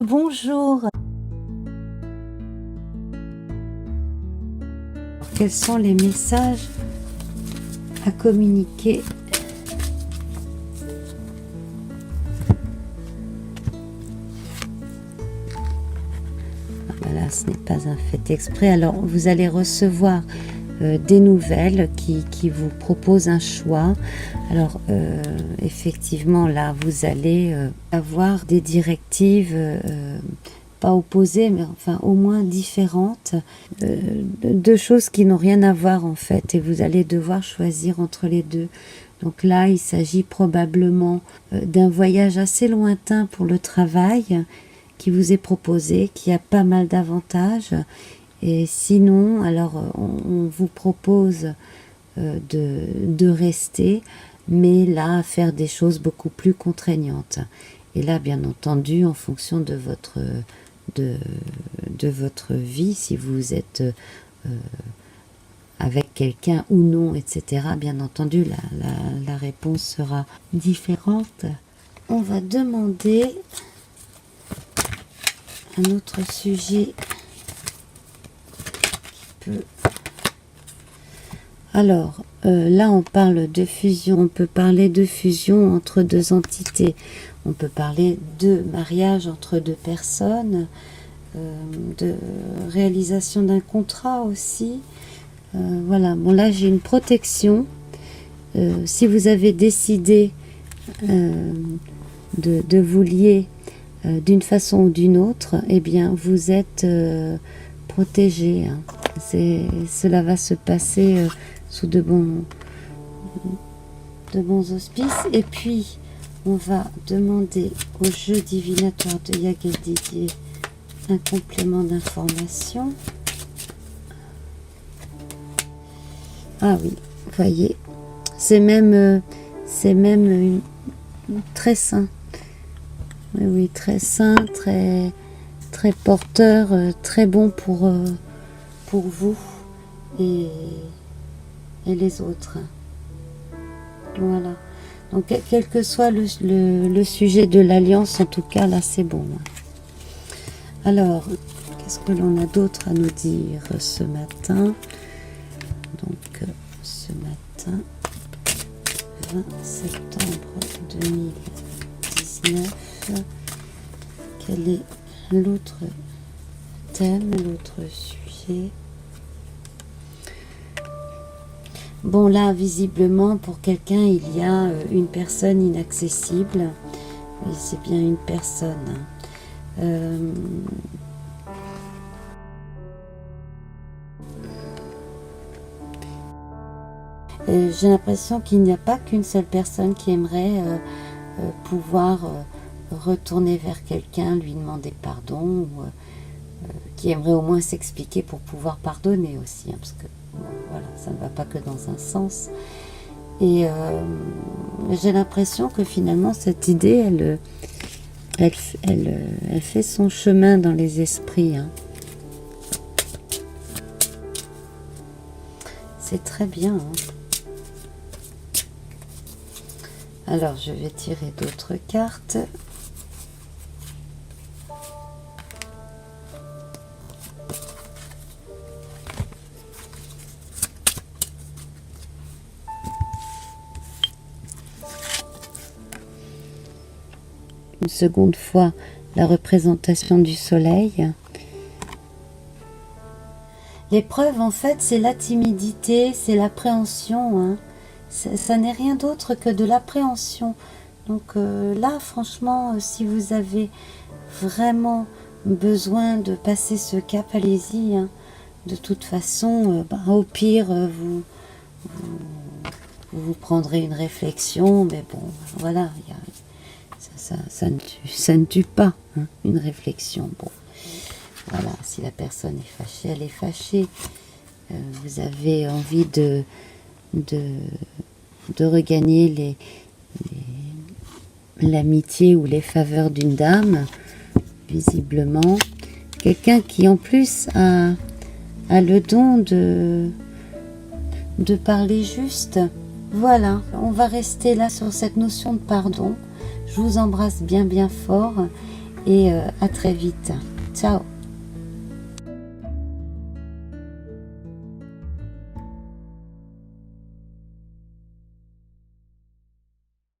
Bonjour. Quels sont les messages à communiquer? Voilà, ce n'est pas un fait exprès. Alors, vous allez recevoir des nouvelles qui vous proposent un choix. Alors, effectivement, là, vous allez avoir des directives pas opposées, mais enfin au moins différentes, deux choses qui n'ont rien à voir en fait, et vous allez devoir choisir entre les deux. Donc là, il s'agit probablement d'un voyage assez lointain pour le travail qui vous est proposé, qui a pas mal d'avantages. Et sinon, alors on vous propose de rester, mais là, à faire des choses beaucoup plus contraignantes. Et là, bien entendu, en fonction de votre vie, si vous êtes avec quelqu'un ou non, etc., bien entendu, la réponse sera différente. On va demander un autre sujet qui peut... Alors, là, on parle de fusion. On peut parler de fusion entre deux entités. On peut parler de mariage entre deux personnes, de réalisation d'un contrat aussi. Voilà, bon là j'ai une protection. Si vous avez décidé de vous lier d'une façon ou d'une autre, eh bien vous êtes protégé. Hein. Cela va se passer sous de bons auspices. Et puis on va demander au jeu divinatoire de Yael Didier un complément d'information. Ah oui, vous voyez, c'est même très sain. Oui, oui, très sain, très porteur, très bon pour vous et les autres. Voilà. Donc, quel que soit le sujet de l'alliance, en tout cas, là, c'est bon. Alors, qu'est-ce que l'on a d'autre à nous dire ce matin? Donc, ce matin, 20 septembre 2019, quel est l'autre thème, l'autre sujet? Bon, là, visiblement, pour quelqu'un, il y a une personne inaccessible. Oui, c'est bien une personne. J'ai l'impression qu'il n'y a pas qu'une seule personne qui aimerait pouvoir retourner vers quelqu'un, lui demander pardon, ou qui aimerait au moins s'expliquer pour pouvoir pardonner aussi, hein, parce que bon, voilà, ça ne va pas que dans un sens. Et j'ai l'impression que finalement cette idée, elle fait son chemin dans les esprits. Hein. C'est très bien. Hein. Alors, je vais tirer d'autres cartes. Une seconde fois, la représentation du soleil. L'épreuve, en fait, c'est la timidité, c'est l'appréhension. Hein. Ça n'est rien d'autre que de l'appréhension. Donc là, franchement, si vous avez vraiment besoin de passer ce cap, allez-y. Hein. De toute façon, au pire, vous prendrez une réflexion, mais bon, voilà, ça ne tue pas, hein, une réflexion. Bon, voilà, si la personne est fâchée, elle est fâchée. Vous avez envie de regagner l'amitié ou les faveurs d'une dame, visiblement. Quelqu'un qui en plus a le don de parler juste. Voilà, on va rester là sur cette notion de pardon. Je vous embrasse bien fort et à très vite. Ciao.